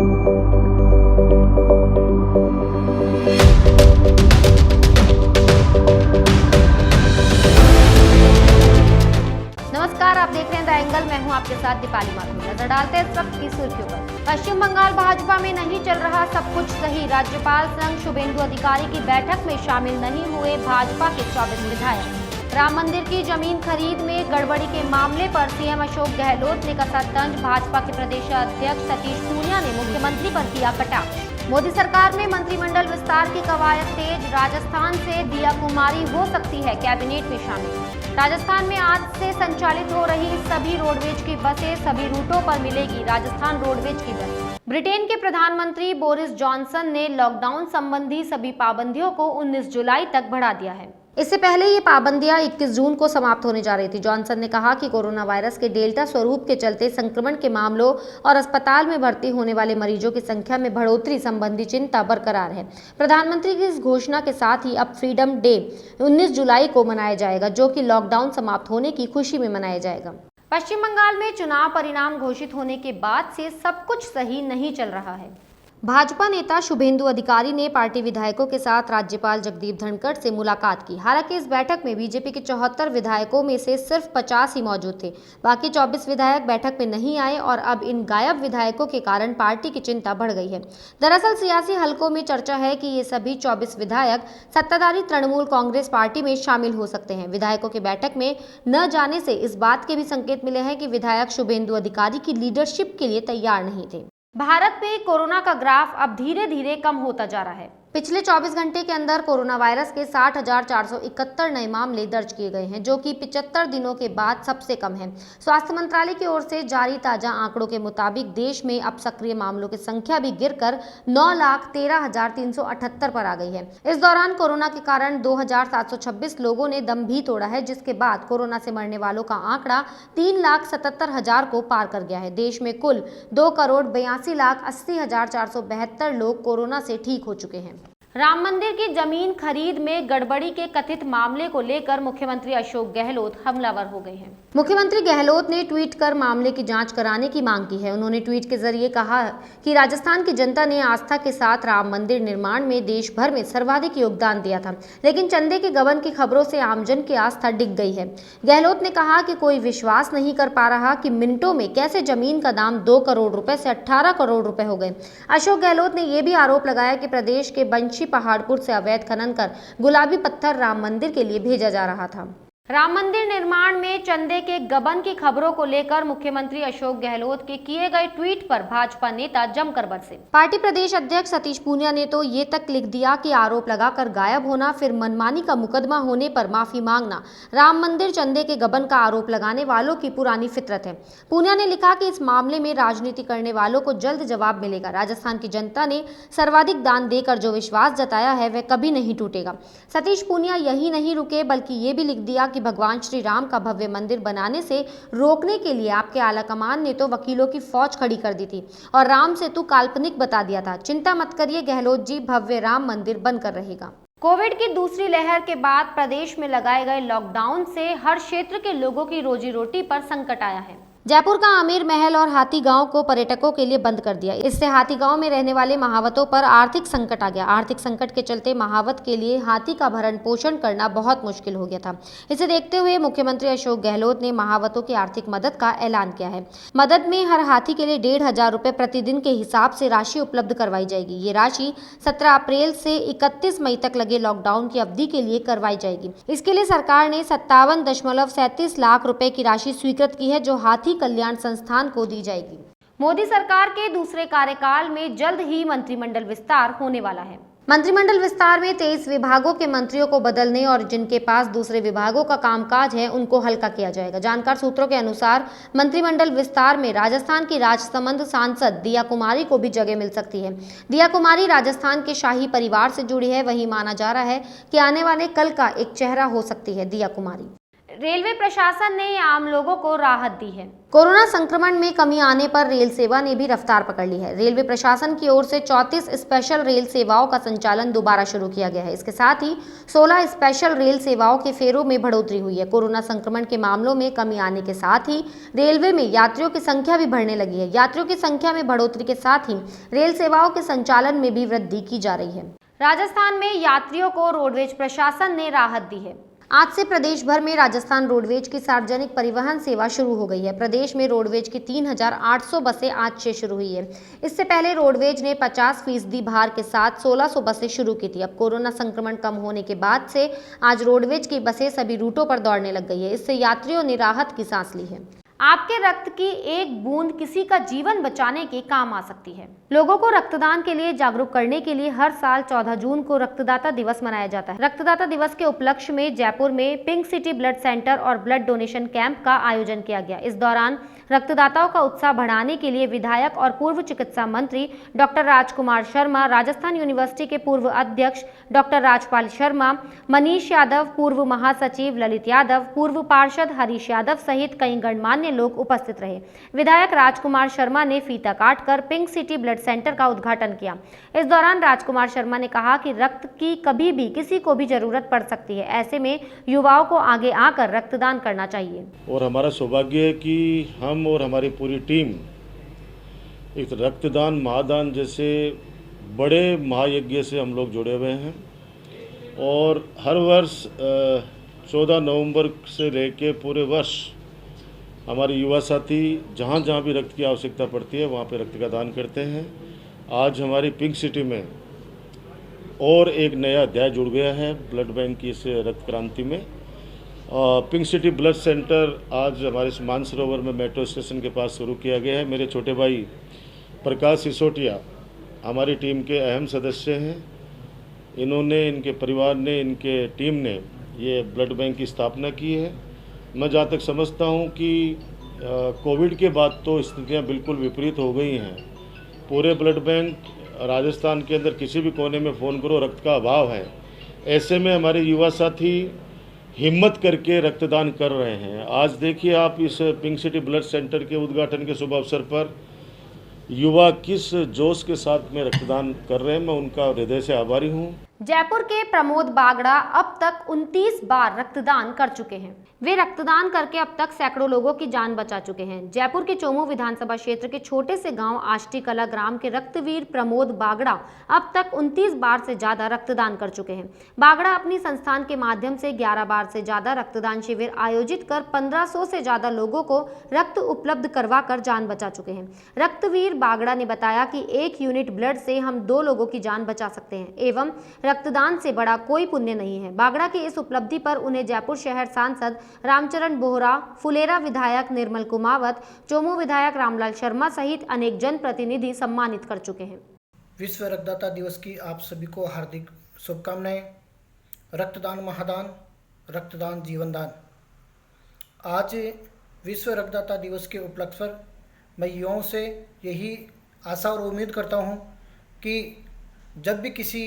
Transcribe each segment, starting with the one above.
नमस्कार, आप देख रहे हैं द एंगल। मैं हूं आपके साथ दीपाली माथुर। नजर डालते हैं इस वक्त की सुर्खियों पर। पश्चिम बंगाल भाजपा में नहीं चल रहा सब कुछ सही। राज्यपाल संघ शुभेंदु अधिकारी की बैठक में शामिल नहीं हुए भाजपा के 24 विधायक। राम मंदिर की जमीन खरीद में गड़बड़ी के मामले पर सीएम अशोक गहलोत ने कसा तंज। भाजपा के प्रदेश अध्यक्ष सतीश पूनिया ने मुख्यमंत्री पर किया कटाक्ष। मोदी सरकार में मंत्रिमंडल विस्तार की कवायद तेज। राजस्थान से दिया कुमारी हो सकती है कैबिनेट में शामिल। राजस्थान में आज से संचालित हो रही सभी रोडवेज की बसें सभी रूटों पर मिलेगी राजस्थान रोडवेज की बस। ब्रिटेन के प्रधानमंत्री बोरिस जॉनसन ने लॉकडाउन संबंधी सभी पाबंदियों को 19 जुलाई तक बढ़ा दिया है। इससे पहले ये पाबंदियां 21 जून को समाप्त होने जा रही थी। जॉनसन ने कहा कि कोरोना वायरस के डेल्टा स्वरूप के चलते संक्रमण के मामलों और अस्पताल में भर्ती होने वाले मरीजों की संख्या में बढ़ोतरी संबंधी चिंता बरकरार है। प्रधानमंत्री की इस घोषणा के साथ ही अब फ्रीडम डे 19 जुलाई को मनाया जाएगा, जो कि लॉकडाउन समाप्त होने की खुशी में मनाया जाएगा। पश्चिम बंगाल में चुनाव परिणाम घोषित होने के बाद से सब कुछ सही नहीं चल रहा है। भाजपा नेता शुभेंदु अधिकारी ने पार्टी विधायकों के साथ राज्यपाल जगदीप धनखड़ से मुलाकात की। हालांकि इस बैठक में बीजेपी के 74 विधायकों में से सिर्फ 50 ही मौजूद थे। बाकी 24 विधायक बैठक में नहीं आए और अब इन गायब विधायकों के कारण पार्टी की चिंता बढ़ गई है। दरअसल सियासी हलकों में चर्चा है कि ये सभी 24 विधायक सत्ताधारी तृणमूल कांग्रेस पार्टी में शामिल हो सकते हैं। विधायकों की बैठक में न जाने से इस बात के भी संकेत मिले हैं कि विधायक शुभेंदु अधिकारी की लीडरशिप के लिए तैयार नहीं थे। भारत में कोरोना का ग्राफ अब धीरे धीरे कम होता जा रहा है। पिछले 24 घंटे के अंदर कोरोना वायरस के 60,471 नए मामले दर्ज किए गए हैं, जो कि 75 दिनों के बाद सबसे कम है। स्वास्थ्य मंत्रालय की ओर से जारी ताजा आंकड़ों के मुताबिक देश में अब सक्रिय मामलों की संख्या भी गिरकर 9,13,378 पर आ गई है। इस दौरान कोरोना के कारण 2,726 लोगों ने दम भी तोड़ा है, जिसके बाद कोरोना से मरने वालों का आंकड़ा 3,77,000 को पार कर गया है। देश में कुल 2,82,80,472 लोग कोरोना से ठीक हो चुके हैं। राम मंदिर की जमीन खरीद में गड़बड़ी के कथित मामले को लेकर मुख्यमंत्री अशोक गहलोत हमलावर हो गए हैं। मुख्यमंत्री गहलोत ने ट्वीट कर मामले की जांच कराने की मांग की है। उन्होंने ट्वीट के जरिए कहा कि राजस्थान की जनता ने आस्था के साथ राम मंदिर निर्माण में देश भर में सर्वाधिक योगदान दिया था, लेकिन चंदे के गबन की खबरों से आमजन की आस्था डिग गई है। गहलोत ने कहा कि कोई विश्वास नहीं कर पा रहा कि मिनटों में कैसे जमीन का दाम 2 करोड़ रुपए से 18 करोड़ रुपए हो गए। अशोक गहलोत ने यह भी आरोप लगाया कि प्रदेश के बंशी पहाड़पुर से अवैध खनन कर गुलाबी पत्थर राम मंदिर के लिए भेजा जा रहा था। राम मंदिर निर्माण में चंदे के गबन की खबरों को लेकर मुख्यमंत्री अशोक गहलोत के किए गए ट्वीट पर भाजपा नेता जमकर बरसे। पार्टी प्रदेश अध्यक्ष सतीश पूनिया ने तो ये तक लिख दिया कि आरोप लगाकर गायब होना, फिर मनमानी का मुकदमा होने पर माफी मांगना राम मंदिर चंदे के गबन का आरोप लगाने वालों की पुरानी फितरत है। पूनिया ने लिखा कि इस मामले में राजनीति करने वालों को जल्द जवाब मिलेगा। राजस्थान की जनता ने सर्वाधिक दान देकर जो विश्वास जताया है वह कभी नहीं टूटेगा। सतीश पूनिया यही नहीं रुके, बल्कि ये भी लिख दिया कि भगवान श्री राम का भव्य मंदिर बनाने से रोकने के लिए आपके आलाकमान ने तो वकीलों की फौज खड़ी कर दी थी और राम सेतु काल्पनिक बता दिया था। चिंता मत करिए गहलोत जी, भव्य राम मंदिर बनकर रहेगा। कोविड की दूसरी लहर के बाद प्रदेश में लगाए गए लॉकडाउन से हर क्षेत्र के लोगों की रोजी रोटी पर संकट आया है। जयपुर का आमेर महल और हाथी गांव को पर्यटकों के लिए बंद कर दिया। इससे हाथी गांव में रहने वाले महावतों पर आर्थिक संकट आ गया। आर्थिक संकट के चलते महावत के लिए हाथी का भरण पोषण करना बहुत मुश्किल हो गया था। इसे देखते हुए मुख्यमंत्री अशोक गहलोत ने महावतों की आर्थिक मदद का ऐलान किया है। मदद में हर हाथी के लिए 1,500 रुपए प्रतिदिन के हिसाब से राशि उपलब्ध करवाई जाएगी। ये राशि 17 अप्रैल से 31 मई तक लगे लॉकडाउन की अवधि के लिए करवाई जाएगी। इसके लिए सरकार ने 57.37 लाख रुपए की राशि स्वीकृत की है, जो हाथी कल्याण संस्थान को दी जाएगी। मोदी सरकार के दूसरे कार्यकाल में जल्द ही मंत्रिमंडल विस्तार होने वाला है। मंत्रिमंडल विस्तार में 23 विभागों के मंत्रियों को बदलने और जिनके पास दूसरे विभागों का कामकाज है उनको हल्का किया जाएगा। जानकार सूत्रों के अनुसार मंत्रिमंडल विस्तार में राजस्थान की राजसमंद सांसद दिया कुमारी को भी जगह मिल सकती है। दिया कुमारी राजस्थान के शाही परिवार से जुड़ी है। वहीं माना जा रहा है कि आने वाले कल का एक चेहरा हो सकती है दिया कुमारी। रेलवे प्रशासन ने आम लोगों को राहत दी है। कोरोना संक्रमण में कमी आने पर रेल सेवा ने भी रफ्तार पकड़ ली है। रेलवे प्रशासन की ओर से 34 स्पेशल रेल सेवाओं का संचालन दोबारा शुरू किया गया है। इसके साथ ही 16 स्पेशल रेल सेवाओं के फेरों में बढ़ोतरी हुई है। कोरोना संक्रमण के मामलों में कमी आने के साथ ही रेलवे में यात्रियों की संख्या भी बढ़ने लगी है। यात्रियों की संख्या में बढ़ोतरी के साथ ही रेल सेवाओं के संचालन में भी वृद्धि की जा रही है। राजस्थान में यात्रियों को रोडवेज प्रशासन ने राहत दी है। आज से प्रदेश भर में राजस्थान रोडवेज की सार्वजनिक परिवहन सेवा शुरू हो गई है। प्रदेश में रोडवेज की 3800 बसें आज से शुरू हुई है। इससे पहले रोडवेज ने 50% भार के साथ 1600 बसें शुरू की थी। अब कोरोना संक्रमण कम होने के बाद से आज रोडवेज की बसें सभी रूटों पर दौड़ने लग गई है। इससे यात्रियों ने राहत की सांस ली है। आपके रक्त की एक बूंद किसी का जीवन बचाने के काम आ सकती है। लोगों को रक्तदान के लिए जागरूक करने के लिए हर साल 14 जून को रक्तदाता दिवस मनाया जाता है। रक्तदाता दिवस के उपलक्ष्य में जयपुर में पिंक सिटी ब्लड सेंटर और ब्लड डोनेशन कैंप का आयोजन किया गया। इस दौरान रक्तदाताओं का उत्साह बढ़ाने के लिए विधायक और पूर्व चिकित्सा मंत्री डॉक्टर राजकुमार शर्मा, राजस्थान यूनिवर्सिटी के पूर्व अध्यक्ष डॉक्टर राजपाल शर्मा, मनीष यादव, पूर्व महासचिव ललित यादव, पूर्व पार्षद हरीश यादव सहित कई गणमान्य लोग उपस्थित रहे। विधायक राजकुमार शर्मा ने फीता काटकर पिंक सिटी ब्लड सेंटर का उद्घाटन किया। इस दौरान राजकुमार शर्मा ने कहा कि रक्त की कभी भी किसी को भी जरूरत पड़ सकती है। ऐसे में युवाओं को आगे आकर रक्तदान करना चाहिए। और हमारा सौभाग्य है कि हम और हमारी पूरी टीम एक रक्तदान महादान जैसे बड़े महायज्ञ से हम लोग जुड़े हुए हैं और हर वर्ष 14 नवंबर से लेके पूरे वर्ष हमारे युवा साथी जहाँ जहाँ भी रक्त की आवश्यकता पड़ती है वहाँ पे रक्त का दान करते हैं। आज हमारी पिंक सिटी में और एक नया अध्याय जुड़ गया है ब्लड बैंक की इस रक्त क्रांति में। पिंक सिटी ब्लड सेंटर आज हमारे मानसरोवर में मेट्रो स्टेशन के पास शुरू किया गया है। मेरे छोटे भाई प्रकाश सिसोटिया हमारी टीम के अहम सदस्य हैं। इन्होंने, इनके परिवार ने, इनके टीम ने ये ब्लड बैंक की स्थापना की है। मैं जहाँ तक समझता हूँ कि कोविड के बाद तो स्थितियाँ बिल्कुल विपरीत हो गई हैं। पूरे ब्लड बैंक राजस्थान के अंदर किसी भी कोने में फ़ोन करो रक्त का अभाव है। ऐसे में हमारे युवा साथी हिम्मत करके रक्तदान कर रहे हैं। आज देखिए आप इस पिंक सिटी ब्लड सेंटर के उद्घाटन के शुभ अवसर पर युवा किस जोश के साथ में रक्तदान कर रहे हैं। मैं उनका हृदय से आभारी हूँ। जयपुर के प्रमोद बागड़ा अब तक 29 बार रक्तदान कर चुके हैं। वे रक्तदान करके अब तक सैकड़ों लोगों की जान बचा चुके हैं। जयपुर के चोमू विधानसभा क्षेत्र के छोटे से गांव आष्टी कला ग्राम के रक्तवीर प्रमोद बागड़ा अब तक 29 बार से ज्यादा रक्तदान कर चुके हैं। बागड़ा अपनी संस्थान के माध्यम से 11 बार से ज्यादा रक्तदान शिविर आयोजित कर 1500 से ज्यादा लोगों को रक्त उपलब्ध करवा कर जान बचा चुके हैं। रक्तवीर बागड़ा ने बताया कि 1 यूनिट ब्लड से हम 2 लोगों की जान बचा सकते हैं एवं रक्तदान से बड़ा कोई पुण्य नहीं है। बागड़ा की इस उपलब्धि पर उन्हें जयपुर शहर सांसद रामचरण बोहरा, फुलेरा विधायक निर्मल कुमावत, चोमू विधायक रामलाल शर्मा सहित अनेक जनप्रतिनिधि सम्मानित कर चुके हैं। विश्व रक्तदाता दिवस की आप सभी को हार्दिक शुभकामनाएं। रक्तदान महादान, रक्तदान जीवनदान। आज विश्व रक्तदाता दिवस के उपलक्ष्य पर मैं युवाओं से यही आशा और उम्मीद करता हूं कि जब भी किसी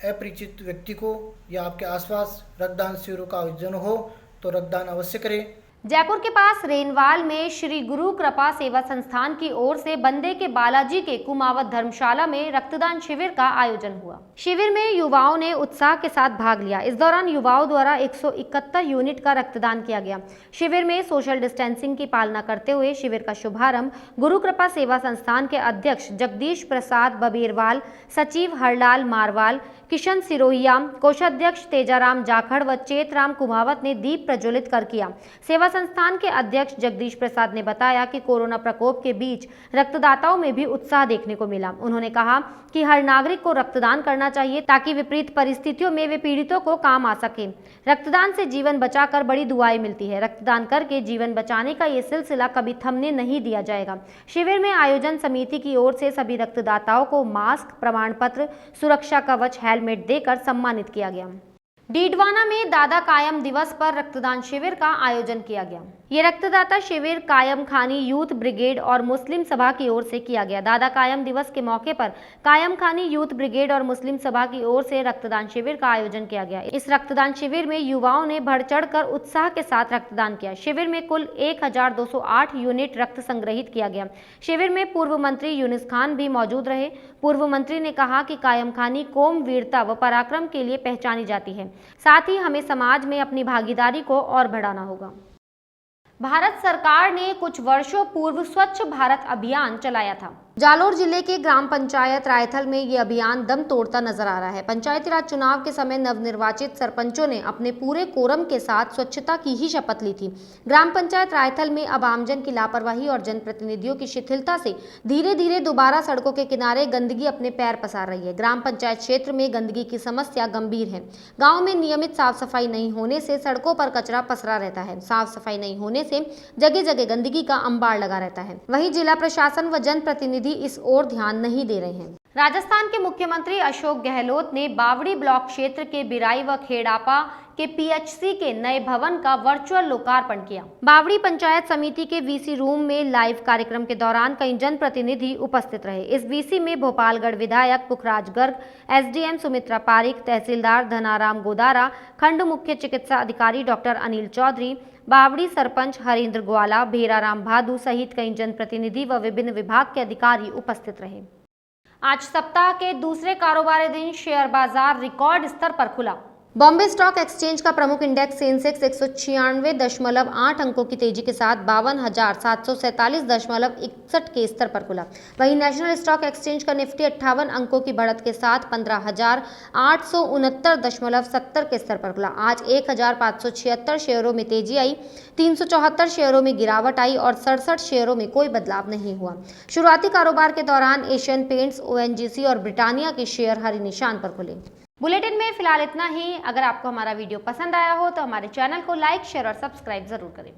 अपरिचित व्यक्ति को या आपके आसपास रक्तदान शिविरों का आयोजन हो तो रक्तदान अवश्य करें। जयपुर के पास रेनवाल में श्री गुरु कृपा सेवा संस्थान की ओर से बंदे के बालाजी के कुमावत धर्मशाला में रक्तदान शिविर का आयोजन हुआ। शिविर में युवाओं ने उत्साह के साथ भाग लिया। इस दौरान युवाओं द्वारा 171 यूनिट का रक्तदान किया गया। शिविर में सोशल डिस्टेंसिंग की पालना करते हुए शिविर का शुभारंभ गुरु कृपा सेवा संस्थान के अध्यक्ष जगदीश प्रसाद बबीरवाल, सचिव हरलाल मारवाल, किशन सिरोहिया, कोषाध्यक्ष तेजाराम जाखड़ व चेतराम कुमावत ने दीप प्रज्वलित कर किया। सेवा संस्थान के अध्यक्ष जगदीश प्रसाद ने बताया कि कोरोना प्रकोप के बीच रक्तदाताओं में भी उत्साह देखने को मिला। उन्होंने कहा कि हर नागरिक को रक्तदान करना चाहिए ताकि विपरीत परिस्थितियों में वे पीड़ितों को काम आ सके। रक्तदान से जीवन बचाकर बड़ी दुआएं मिलती है। रक्तदान करके जीवन बचाने का ये सिलसिला कभी थमने नहीं दिया जाएगा। शिविर में आयोजन समिति की ओर से सभी रक्तदाताओं को मास्क, प्रमाण पत्र, सुरक्षा कवच, हेलमेट देकर सम्मानित किया गया। डीडवाना में दादा कायम दिवस पर रक्तदान शिविर का आयोजन किया गया। ये रक्तदाता शिविर कायम खानी यूथ ब्रिगेड और मुस्लिम सभा की ओर से किया गया। दादा कायम दिवस के मौके पर कायम खानी यूथ ब्रिगेड और मुस्लिम सभा की ओर से रक्तदान शिविर का आयोजन किया गया। इस रक्तदान शिविर में युवाओं ने बढ़ चढ़ कर उत्साह के साथ रक्तदान किया। शिविर में कुल 1208 यूनिट रक्त संग्रहित किया गया। शिविर में पूर्व मंत्री यूनिस खान भी मौजूद रहे। पूर्व मंत्री ने कहा कि कायम खानी कौम वीरता व पराक्रम के लिए पहचानी जाती है, साथ ही हमें समाज में अपनी भागीदारी को और बढ़ाना होगा। भारत सरकार ने कुछ वर्षों पूर्व स्वच्छ भारत अभियान चलाया था। जालोर जिले के ग्राम पंचायत रायथल में ये अभियान दम तोड़ता नजर आ रहा है। पंचायती राज चुनाव के समय नवनिर्वाचित सरपंचों ने अपने पूरे कोरम के साथ स्वच्छता की ही शपथ ली थी। ग्राम पंचायत रायथल में अब आमजन की लापरवाही और जनप्रतिनिधियों की शिथिलता से धीरे धीरे दोबारा सड़कों के किनारे गंदगी अपने पैर पसार रही है। ग्राम पंचायत क्षेत्र में गंदगी की समस्या गंभीर है। गाँव में नियमित साफ सफाई नहीं होने से सड़कों पर कचरा पसरा रहता है। साफ सफाई नहीं होने से जगह जगह गंदगी का अंबार लगा रहता है। वहीं जिला प्रशासन व जनप्रतिनिधि इस ओर ध्यान नहीं दे रहे हैं। राजस्थान के मुख्यमंत्री अशोक गहलोत ने बावड़ी ब्लॉक क्षेत्र के बिराई व खेड़ापा के पीएचसी के नए भवन का वर्चुअल लोकार्पण किया। बावड़ी पंचायत समिति के वीसी रूम में लाइव कार्यक्रम के दौरान कई जनप्रतिनिधि उपस्थित रहे। इस वीसी में भोपालगढ़ विधायक पुखराज गर्ग, एसडीएम सुमित्रा पारिक, तहसीलदार धनाराम गोदारा, खंड मुख्य चिकित्सा अधिकारी डॉक्टर अनिल चौधरी, बावड़ी सरपंच हरिंद्र ग्वाला, भेराराम भादू सहित कई जनप्रतिनिधि व विभिन्न विभाग के अधिकारी उपस्थित रहे। आज सप्ताह के दूसरे कारोबारी दिन शेयर बाजार रिकॉर्ड स्तर पर खुला। बॉम्बे स्टॉक एक्सचेंज का प्रमुख इंडेक्स सेंसेक्स 196.8 अंकों की तेजी के साथ 52,747.61 के स्तर पर खुला। वहीं नेशनल स्टॉक एक्सचेंज का निफ्टी 58 अंकों की बढ़त के साथ 15,869.70 के स्तर पर खुला। आज 1,576 शेयरों में तेजी आई, 374 शेयरों में गिरावट आई और 67 शेयरों में कोई बदलाव नहीं हुआ। शुरुआती कारोबार के दौरान एशियन पेंट्स, ONGC और ब्रिटानिया के शेयर हरी निशान पर खुले। बुलेटिन में फिलहाल इतना ही। अगर आपको हमारा वीडियो पसंद आया हो तो हमारे चैनल को लाइक, शेयर और सब्सक्राइब जरूर करें।